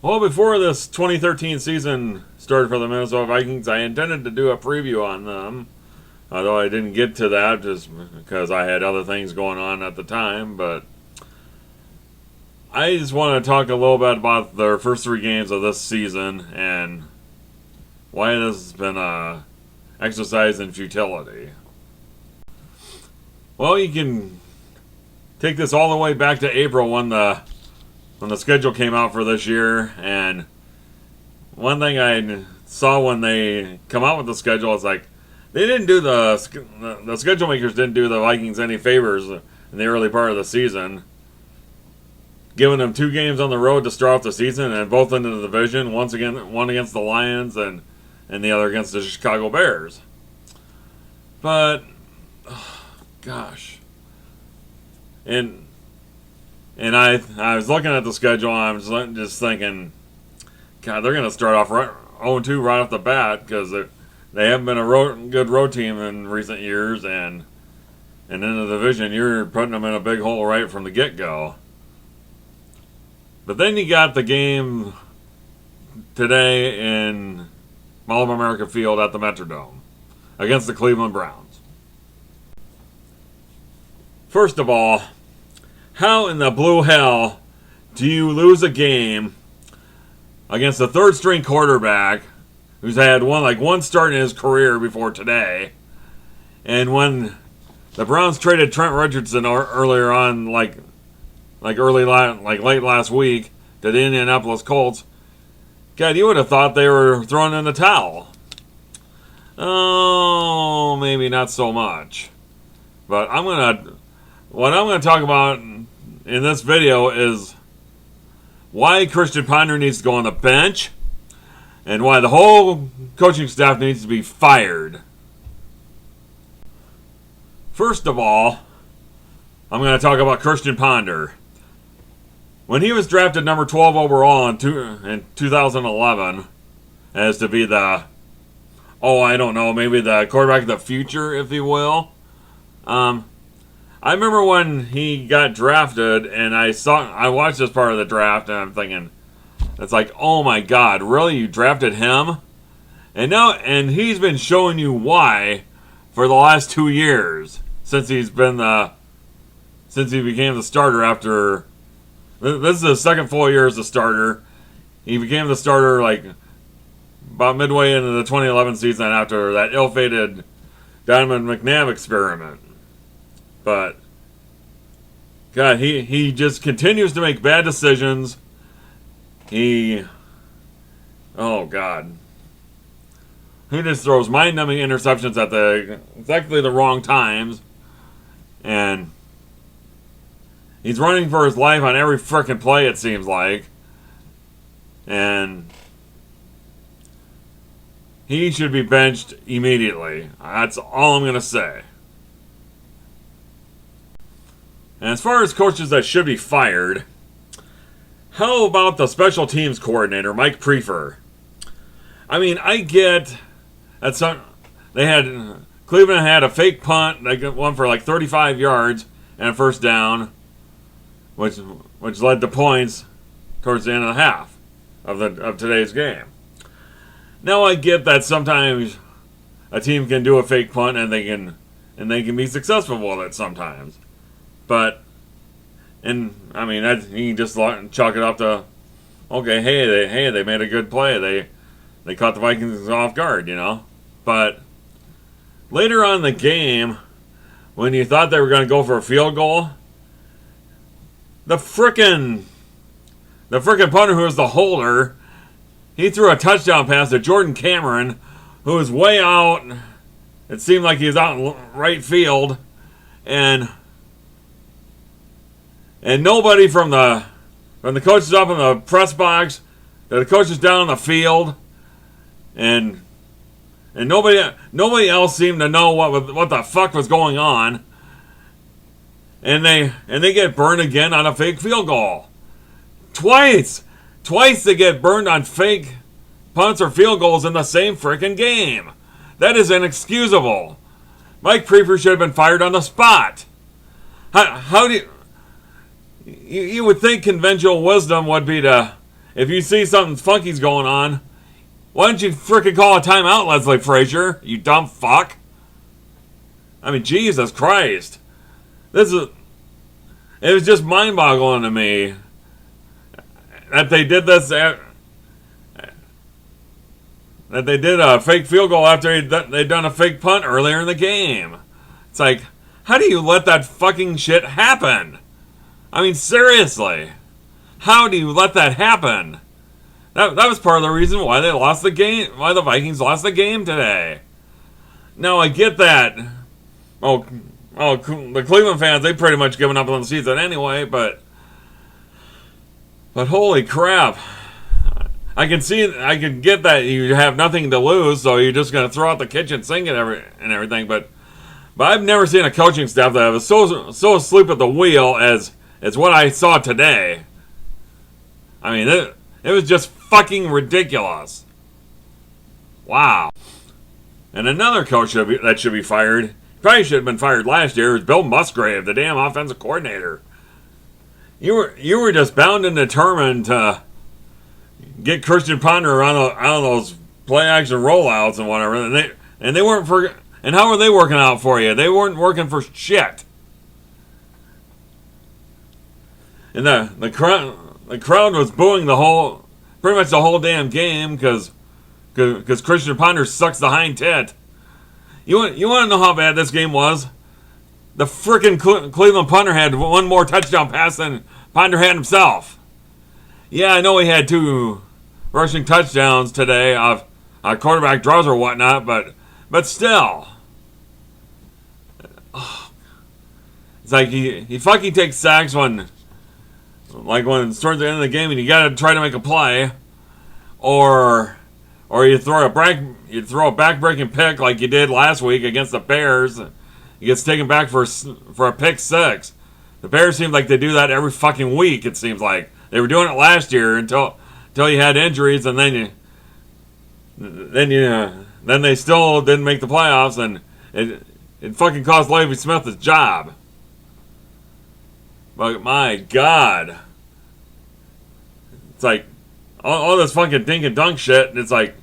Well, before this 2013 season started for the Minnesota Vikings, I intended to do a preview on them. Although I didn't get to that just because I had other things going on at the time. But I just want to talk a little bit about their first 3 games of this season and why this has been a exercise in futility. Well, you can take this all the way back to April when the schedule came out for this year, and one thing I saw when they come out with the schedule is like they didn't do the schedule makers didn't do the Vikings any favors in the early part of the season, giving them 2 games on the road to start off the season, and both in the division, one against the Lions and the other against the Chicago Bears. But gosh, and I was looking at the schedule and I was just thinking, God, they're going to start off 0-2 right off the bat because they haven't been a good road team in recent years, and in the division you're putting them in a big hole right from the get-go. But then you got the game today in Mall of America Field at the Metrodome against the Cleveland Browns. First of all, how in the blue hell do you lose a game against a third-string quarterback who's had one start in his career before today, and when the Browns traded Trent Richardson earlier on, late last week, to the Indianapolis Colts, God, you would have thought they were throwing in the towel. Oh, maybe not so much. But what I'm going to talk about in this video is why Christian Ponder needs to go on the bench and why the whole coaching staff needs to be fired. First of all, I'm going to talk about Christian Ponder. When he was drafted number 12 overall in 2011 as to be maybe the quarterback of the future, if you will, I remember when he got drafted, and I watched this part of the draft, and I'm thinking, it's like, oh my God, really? You drafted him? And he's been showing you why for the last 2 years since he became the starter after. This is his second full year as a starter. He became the starter about midway into the 2011 season after that ill-fated Donovan McNabb experiment. But God, he just continues to make bad decisions. He just throws mind-numbing interceptions at exactly the wrong times, and he's running for his life on every frickin' play, it seems like, and he should be benched immediately. That's all I'm gonna say. And as far as coaches that should be fired, how about the special teams coordinator, Mike Prefer? I mean, I get that Cleveland had a fake punt, they got one for 35 yards and a first down, which led to points towards the end of the half of today's game. Now I get that sometimes a team can do a fake punt and they can be successful with it sometimes. But, you can just chalk it up to, okay, hey, they made a good play. They caught the Vikings off guard, But later on in the game, when you thought they were going to go for a field goal, the frickin' punter who was the holder, he threw a touchdown pass to Jordan Cameron, who was way out. It seemed like he was out in right field, and nobody from the coaches up in the press box, the coaches down on the field, and nobody else seemed to know what the fuck was going on. And they get burned again on a fake field goal. Twice they get burned on fake punts or field goals in the same frickin' game. That is inexcusable. Mike Prefer should have been fired on the spot. How do you would think conventional wisdom would be to if you see something funky's going on, why don't you frickin' call a timeout, Leslie Frazier? You dumb fuck. I mean, Jesus Christ. It was just mind-boggling to me that they did this, that they did a fake field goal after they'd done a fake punt earlier in the game. It's like, how do you let that fucking shit happen? I mean, seriously. How do you let that happen? That was part of the reason why they lost the game, why the Vikings lost the game today. Now, I get that. The Cleveland fans, they pretty much given up on the season anyway, but holy crap. I can get that you have nothing to lose, so you're just going to throw out the kitchen sink and everything, but I've never seen a coaching staff that was so asleep at the wheel as what I saw today. I mean, it was just fucking ridiculous. Wow. And another coach that should be fired, probably should have been fired last year, was Bill Musgrave, the damn offensive coordinator. You were just bound and determined to get Christian Ponder on those play action rollouts and whatever, and they weren't for. And how were they working out for you? They weren't working for shit. And the crowd was booing pretty much the whole damn game because Christian Ponder sucks the hind tit. You want to know how bad this game was? The frickin' Cleveland punter had one more touchdown pass than Ponder had himself. Yeah, I know he had 2 rushing touchdowns today off quarterback draws or whatnot, but still. It's like he fucking takes sacks when it's towards the end of the game and you gotta try to make a play, or you throw a back-breaking pick like you did last week against the Bears. He gets taken back for a pick 6. The Bears seem like they do that every fucking week. It seems like they were doing it last year until you had injuries, and then they still didn't make the playoffs, and it fucking cost Le'Veon Smith his job. But my God, it's like all this fucking dink and dunk shit, and it's like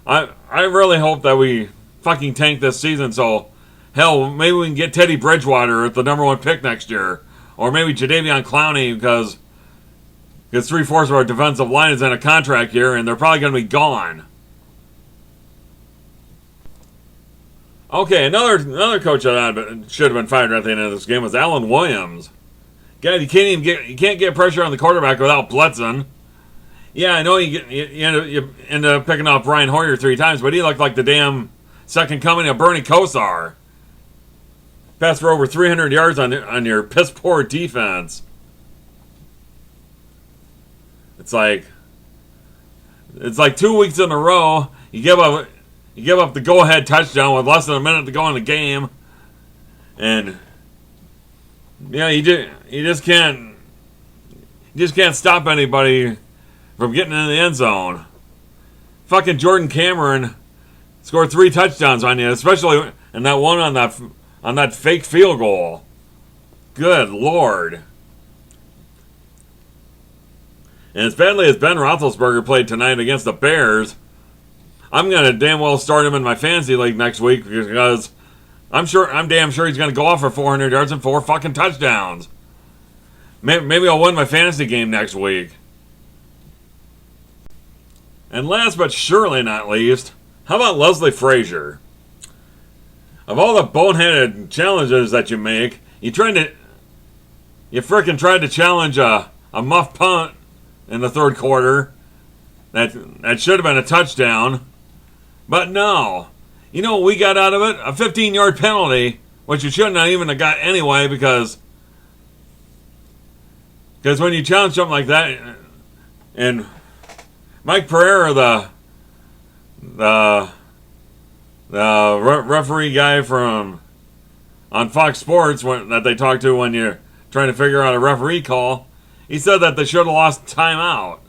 I really hope that we fucking tank this season, so hell, maybe we can get Teddy Bridgewater at the #1 pick next year, or maybe Jadeveon Clowney because 3/4 of our defensive line is in a contract year, and they're probably going to be gone. Okay, another coach that should have been fired at the end of this game was Alan Williams. God, you can't get pressure on the quarterback without blitzing. Yeah, I know you end up picking off Brian Hoyer 3 times, but he looked like the damn second coming of Bernie Kosar. Passed for over 300 yards on your piss poor defense. It's like 2 weeks in a row you give up the go-ahead touchdown with less than a minute to go in the game, and yeah, you just can't stop anybody from getting in the end zone. Fucking Jordan Cameron scored 3 touchdowns on you, especially in that one on that fake field goal. Good Lord. And as badly as Ben Roethlisberger played tonight against the Bears, I'm going to damn well start him in my fantasy league next week because I'm damn sure he's going to go off for 400 yards and 4 fucking touchdowns. Maybe I'll win my fantasy game next week. And last but surely not least, how about Leslie Frazier? Of all the boneheaded challenges that you make, you frickin' tried to challenge a muff punt in the 3rd quarter that should have been a touchdown. But no. You know what we got out of it? A 15-yard penalty, which you shouldn't have even got anyway because when you challenge something like that, and Mike Pereira, the referee guy on Fox Sports that they talk to when you're trying to figure out a referee call, he said that they should have lost timeout.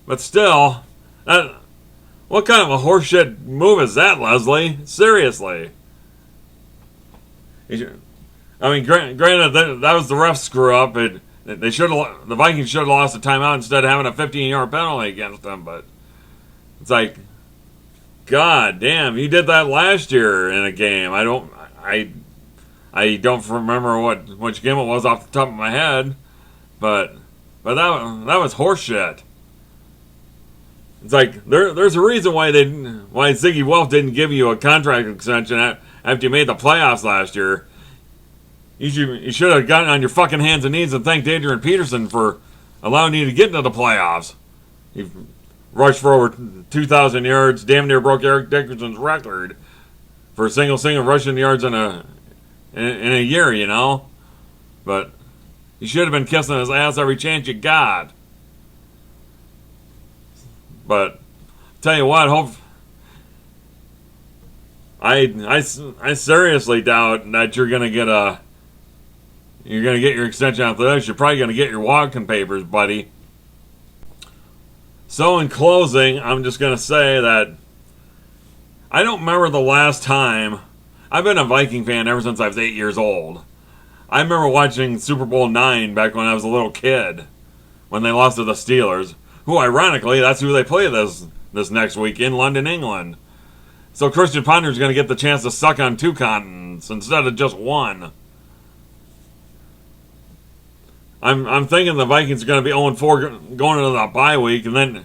But still, what kind of a horseshit move is that, Leslie? Seriously. I mean, granted, that was the ref screw up. It They should have. The Vikings should have lost a timeout instead of having a 15-yard penalty against them. But it's like, God damn, you did that last year in a game. I don't remember which game it was off the top of my head, but that was horseshit. It's like there's a reason why Ziggy Wolf didn't give you a contract extension after you made the playoffs last year. You should have gotten on your fucking hands and knees and thanked Adrian Peterson for allowing you to get into the playoffs. He rushed for over 2,000 yards, damn near broke Eric Dickerson's record for single rushing yards in a year, you know. But you should have been kissing his ass every chance you got. But tell you what, I seriously doubt that you're gonna get your extension after this. You're probably gonna get your walking papers, buddy. So in closing, I'm just gonna say that I don't remember the last time. I've been a Viking fan ever since I was 8 years old. I remember watching Super Bowl IX back when I was a little kid, when they lost to the Steelers. Who, ironically, that's who they play this next week in London, England. So Christian Ponder's going to get the chance to suck on 2 continents instead of just 1. I'm thinking the Vikings are going to be 0-4 going into the bye week, and then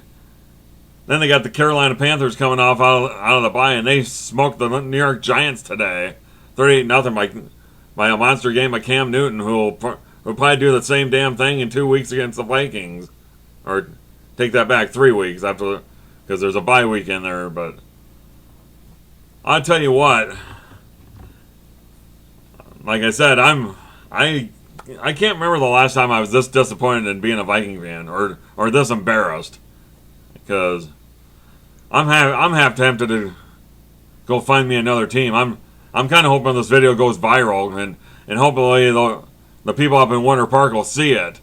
they got the Carolina Panthers coming off out of the bye, and they smoked the New York Giants today, 38-0 by a monster game by Cam Newton, who'll probably do the same damn thing in 2 weeks against the Vikings, or take that back, 3 weeks after, because there's a bye week in there. But I'll tell you what, like I said, I can't remember the last time I was this disappointed in being a Viking fan, or this embarrassed, because I'm half tempted to go find me another team. I'm kind of hoping this video goes viral, and hopefully the people up in Winter Park will see it.